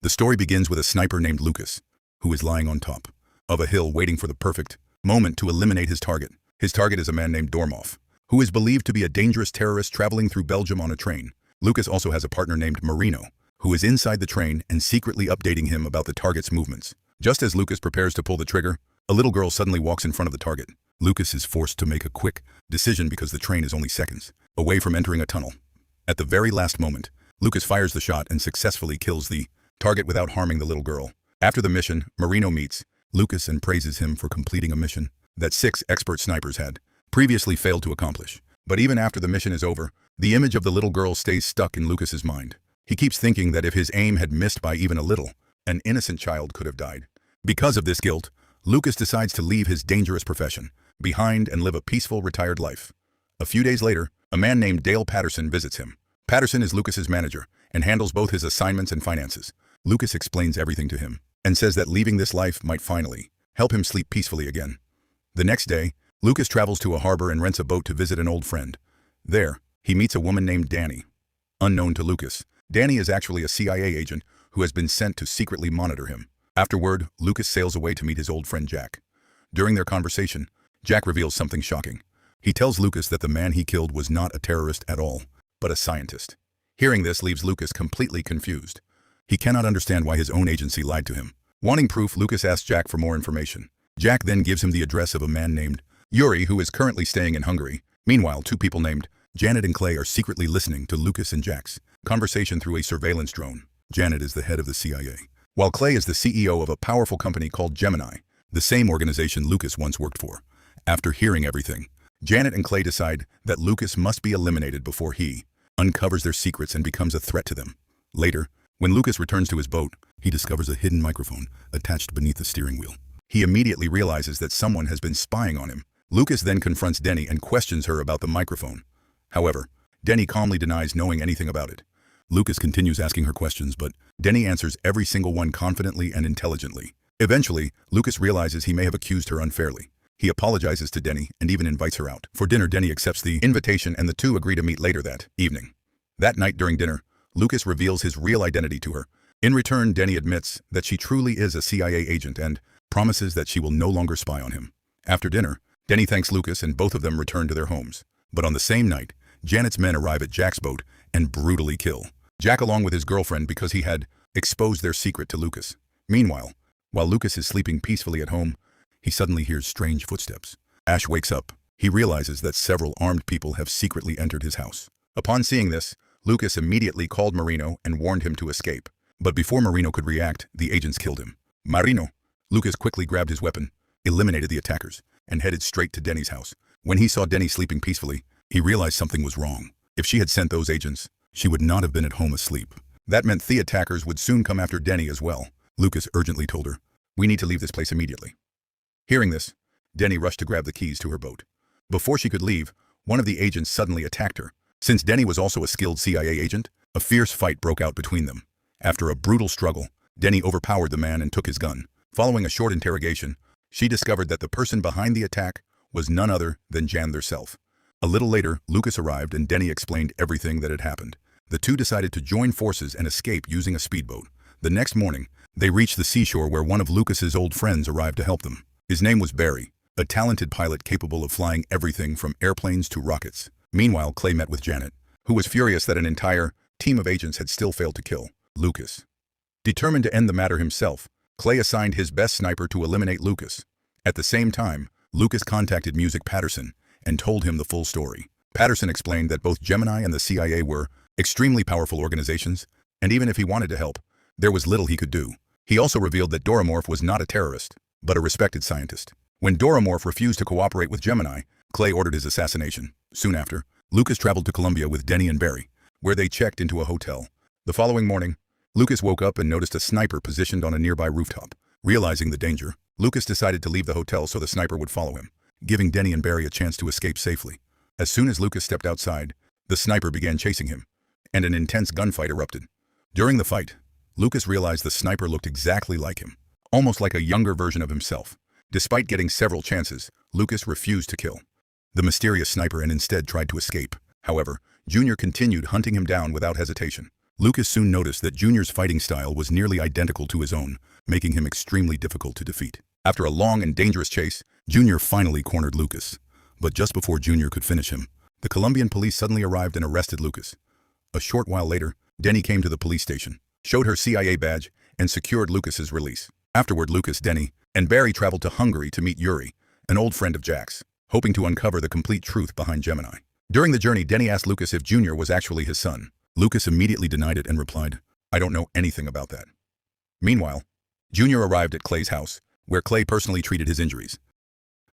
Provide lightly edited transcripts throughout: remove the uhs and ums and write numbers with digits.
The story begins with a sniper named Lucas, who is lying on top of a hill waiting for the perfect moment to eliminate his target. His target is a man named Dormoff, who is believed to be a dangerous terrorist traveling through Belgium on a train. Lucas also has a partner named Marino, who is inside the train and secretly updating him about the target's movements. Just as Lucas prepares to pull the trigger, a little girl suddenly walks in front of the target. Lucas is forced to make a quick decision because the train is only seconds away from entering a tunnel. At the very last moment, Lucas fires the shot and successfully kills the target without harming the little girl. After the mission, Marino meets Lucas and praises him for completing a mission that 6 expert snipers had previously failed to accomplish. But even after the mission is over, the image of the little girl stays stuck in Lucas's mind. He keeps thinking that if his aim had missed by even a little, an innocent child could have died. Because of this guilt, Lucas decides to leave his dangerous profession behind and live a peaceful, retired life. A few days later, a man named Dale Patterson visits him. Patterson is Lucas's manager and handles both his assignments and finances. Lucas explains everything to him and says that leaving this life might finally help him sleep peacefully again. The next day, Lucas travels to a harbor and rents a boat to visit an old friend. There, he meets a woman named Danny. Unknown to Lucas, Danny is actually a CIA agent who has been sent to secretly monitor him. Afterward, Lucas sails away to meet his old friend Jack. During their conversation, Jack reveals something shocking. He tells Lucas that the man he killed was not a terrorist at all, but a scientist. Hearing this leaves Lucas completely confused. He cannot understand why his own agency lied to him. Wanting proof, Lucas asks Jack for more information. Jack then gives him the address of a man named Yuri who is currently staying in Hungary. Meanwhile, 2 people named Janet and Clay are secretly listening to Lucas and Jack's conversation through a surveillance drone. Janet is the head of the CIA, while Clay is the CEO of a powerful company called Gemini, the same organization Lucas once worked for. After hearing everything, Janet and Clay decide that Lucas must be eliminated before he uncovers their secrets and becomes a threat to them. Later, when Lucas returns to his boat, he discovers a hidden microphone attached beneath the steering wheel. He immediately realizes that someone has been spying on him. Lucas then confronts Denny and questions her about the microphone. However, Denny calmly denies knowing anything about it. Lucas continues asking her questions, but Denny answers every single one confidently and intelligently. Eventually, Lucas realizes he may have accused her unfairly. He apologizes to Denny and even invites her out. For dinner, Denny accepts the invitation and the two agree to meet later that evening. That night during dinner, Lucas reveals his real identity to her. In return, Denny admits that she truly is a CIA agent and promises that she will no longer spy on him. After dinner, Denny thanks Lucas and both of them return to their homes. But on the same night, Janet's men arrive at Jack's boat and brutally kill Jack along with his girlfriend because he had exposed their secret to Lucas. Meanwhile, while Lucas is sleeping peacefully at home, he suddenly hears strange footsteps. Ash wakes up. He realizes that several armed people have secretly entered his house. Upon seeing this, Lucas immediately called Marino and warned him to escape. But before Marino could react, the agents killed him. Marino! Lucas quickly grabbed his weapon, eliminated the attackers, and headed straight to Denny's house. When he saw Denny sleeping peacefully, he realized something was wrong. If she had sent those agents, she would not have been at home asleep. That meant the attackers would soon come after Denny as well. Lucas urgently told her, "We need to leave this place immediately." Hearing this, Denny rushed to grab the keys to her boat. Before she could leave, one of the agents suddenly attacked her. Since Denny was also a skilled CIA agent, a fierce fight broke out between them. After a brutal struggle, Denny overpowered the man and took his gun. Following a short interrogation, she discovered that the person behind the attack was none other than Jan herself. A little later, Lucas arrived and Denny explained everything that had happened. The two decided to join forces and escape using a speedboat. The next morning, they reached the seashore where one of Lucas's old friends arrived to help them. His name was Barry, a talented pilot capable of flying everything from airplanes to rockets. Meanwhile, Clay met with Janet, who was furious that an entire team of agents had still failed to kill Lucas. Determined to end the matter himself, Clay assigned his best sniper to eliminate Lucas. At the same time, Lucas contacted Music Patterson and told him the full story. Patterson explained that both Gemini and the CIA were extremely powerful organizations, and even if he wanted to help, there was little he could do. He also revealed that Doromorph was not a terrorist, but a respected scientist. When Doromorph refused to cooperate with Gemini, Clay ordered his assassination. Soon after, Lucas traveled to Colombia with Denny and Barry, where they checked into a hotel. The following morning, Lucas woke up and noticed a sniper positioned on a nearby rooftop. Realizing the danger, Lucas decided to leave the hotel so the sniper would follow him, giving Denny and Barry a chance to escape safely. As soon as Lucas stepped outside, the sniper began chasing him, and an intense gunfight erupted. During the fight, Lucas realized the sniper looked exactly like him, almost like a younger version of himself. Despite getting several chances, Lucas refused to kill the mysterious sniper and instead tried to escape. However, Junior continued hunting him down without hesitation. Lucas soon noticed that Junior's fighting style was nearly identical to his own, making him extremely difficult to defeat. After a long and dangerous chase, Junior finally cornered Lucas. But just before Junior could finish him, the Colombian police suddenly arrived and arrested Lucas. A short while later, Denny came to the police station, showed her CIA badge, and secured Lucas's release. Afterward, Lucas, Denny, and Barry traveled to Hungary to meet Yuri, an old friend of Jack's, hoping to uncover the complete truth behind Gemini. During the journey, Denny asked Lucas if Junior was actually his son. Lucas immediately denied it and replied, "I don't know anything about that." Meanwhile, Junior arrived at Clay's house, where Clay personally treated his injuries.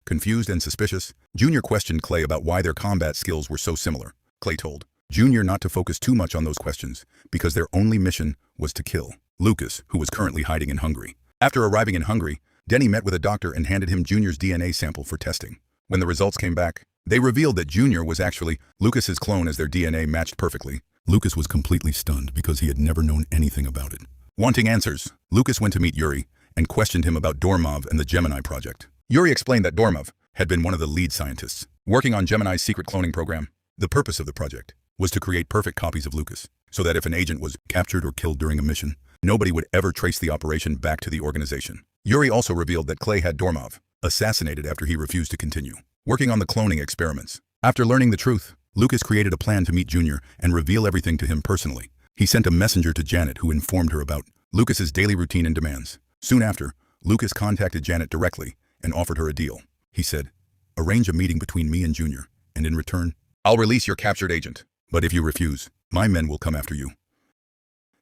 Confused and suspicious, Junior questioned Clay about why their combat skills were so similar. Clay told Junior not to focus too much on those questions, because their only mission was to kill Lucas, who was currently hiding in Hungary. After arriving in Hungary, Denny met with a doctor and handed him Junior's DNA sample for testing. When the results came back, they revealed that Junior was actually Lucas's clone, as their DNA matched perfectly. Lucas was completely stunned because he had never known anything about it. Wanting answers, Lucas went to meet Yuri and questioned him about Dormov and the Gemini project. Yuri explained that Dormov had been one of the lead scientists working on Gemini's secret cloning program. The purpose of the project was to create perfect copies of Lucas, so that if an agent was captured or killed during a mission, nobody would ever trace the operation back to the organization. Yuri also revealed that Clay had Dormov assassinated after he refused to continue working on the cloning experiments. After learning the truth, Lucas created a plan to meet Junior and reveal everything to him personally. He sent a messenger to Janet, who informed her about Lucas's daily routine and demands. Soon after, Lucas contacted Janet directly and offered her a deal. He said, "Arrange a meeting between me and Junior, and in return, I'll release your captured agent. But if you refuse, my men will come after you."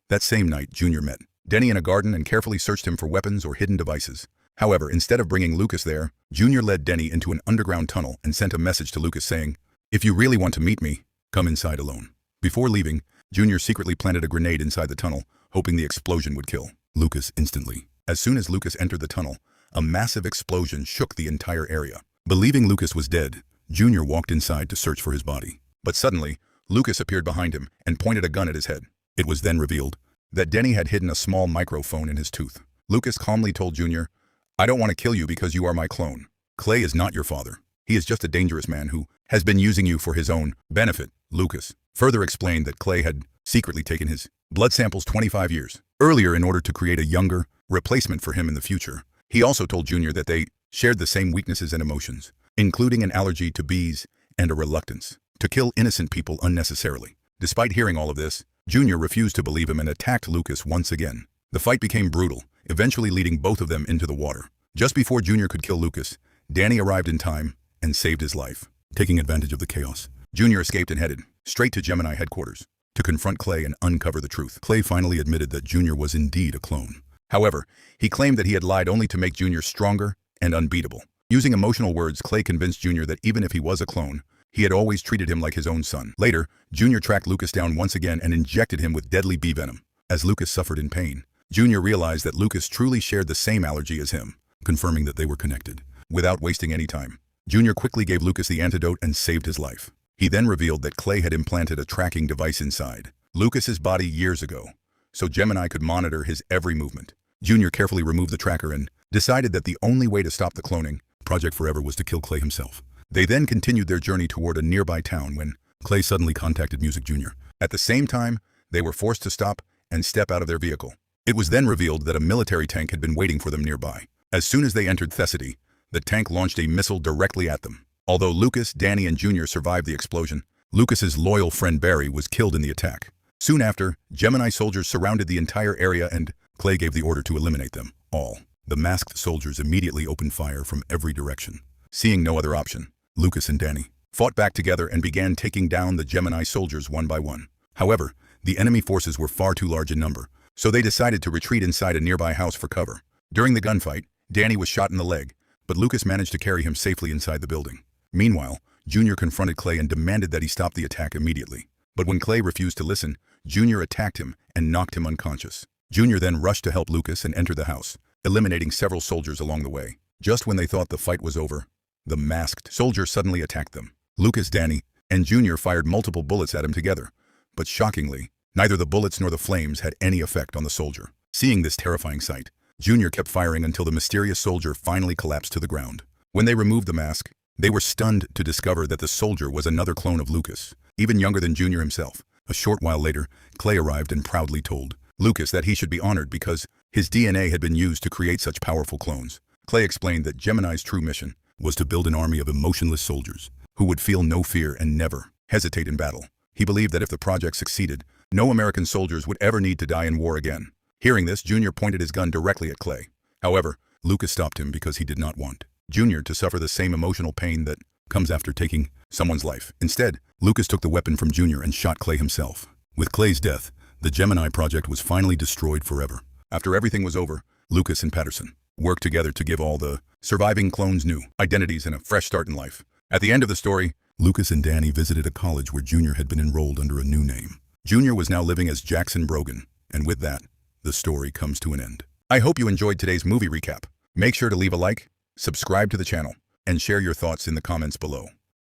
That same night, Junior met Denny in a garden and carefully searched him for weapons or hidden devices. However, instead of bringing Lucas there, Junior led Denny into an underground tunnel and sent a message to Lucas saying, "If you really want to meet me, come inside alone." Before leaving, Junior secretly planted a grenade inside the tunnel, hoping the explosion would kill Lucas instantly. As soon as Lucas entered the tunnel, a massive explosion shook the entire area. Believing Lucas was dead, Junior walked inside to search for his body. But suddenly, Lucas appeared behind him and pointed a gun at his head. It was then revealed that Denny had hidden a small microphone in his tooth. Lucas calmly told Junior, "I don't want to kill you because you are my clone. Clay is not your father. He is just a dangerous man who has been using you for his own benefit." Lucas further explained that Clay had secretly taken his blood samples 25 years earlier in order to create a younger replacement for him in the future. He also told Junior that they shared the same weaknesses and emotions, including an allergy to bees and a reluctance to kill innocent people unnecessarily. Despite hearing all of this, Junior refused to believe him and attacked Lucas once again. The fight became brutal, eventually leading both of them into the water. Just before Junior could kill Lucas, Danny arrived in time and saved his life. Taking advantage of the chaos, Junior escaped and headed straight to Gemini headquarters to confront Clay and uncover the truth. Clay finally admitted that Junior was indeed a clone. However, he claimed that he had lied only to make Junior stronger and unbeatable. Using emotional words, Clay convinced Junior that even if he was a clone, he had always treated him like his own son. Later, Junior tracked Lucas down once again and injected him with deadly bee venom. As Lucas suffered in pain, Junior realized that Lucas truly shared the same allergy as him, confirming that they were connected. Without wasting any time, Junior quickly gave Lucas the antidote and saved his life. He then revealed that Clay had implanted a tracking device inside Lucas's body years ago, so Gemini could monitor his every movement. Junior carefully removed the tracker and decided that the only way to stop the cloning project forever was to kill Clay himself. They then continued their journey toward a nearby town when Clay suddenly contacted Music Jr. At the same time, they were forced to stop and step out of their vehicle. It was then revealed that a military tank had been waiting for them nearby. As soon as they entered Thessaly, the tank launched a missile directly at them. Although Lucas, Danny, and Junior survived the explosion, Lucas's loyal friend Barry was killed in the attack. Soon after, Gemini soldiers surrounded the entire area and Clay gave the order to eliminate them all. The masked soldiers immediately opened fire from every direction. Seeing no other option, Lucas and Danny fought back together and began taking down the Gemini soldiers one by one. However, the enemy forces were far too large in number, so they decided to retreat inside a nearby house for cover. During the gunfight, Danny was shot in the leg, but Lucas managed to carry him safely inside the building. Meanwhile, Junior confronted Clay and demanded that he stop the attack immediately. But when Clay refused to listen, Junior attacked him and knocked him unconscious. Junior then rushed to help Lucas and entered the house, eliminating several soldiers along the way. Just when they thought the fight was over, the masked soldier suddenly attacked them. Lucas, Danny, and Junior fired multiple bullets at him together, but shockingly, neither the bullets nor the flames had any effect on the soldier. Seeing this terrifying sight, Junior kept firing until the mysterious soldier finally collapsed to the ground. When they removed the mask, they were stunned to discover that the soldier was another clone of Lucas, even younger than Junior himself. A short while later, Clay arrived and proudly told Lucas that he should be honored because his DNA had been used to create such powerful clones. Clay explained that Gemini's true mission was to build an army of emotionless soldiers who would feel no fear and never hesitate in battle. He believed that if the project succeeded, no American soldiers would ever need to die in war again. Hearing this, Junior pointed his gun directly at Clay. However, Lucas stopped him because he did not want Junior to suffer the same emotional pain that comes after taking someone's life. Instead, Lucas took the weapon from Junior and shot Clay himself. With Clay's death, the Gemini project was finally destroyed forever. After everything was over, Lucas and Patterson worked together to give all the surviving clones new identities and a fresh start in life. At the end of the story, Lucas and Danny visited a college where Junior had been enrolled under a new name. Junior was now living as Jackson Brogan, and with that, the story comes to an end. I hope you enjoyed today's movie recap. Make sure to leave a like, subscribe to the channel, and share your thoughts in the comments below.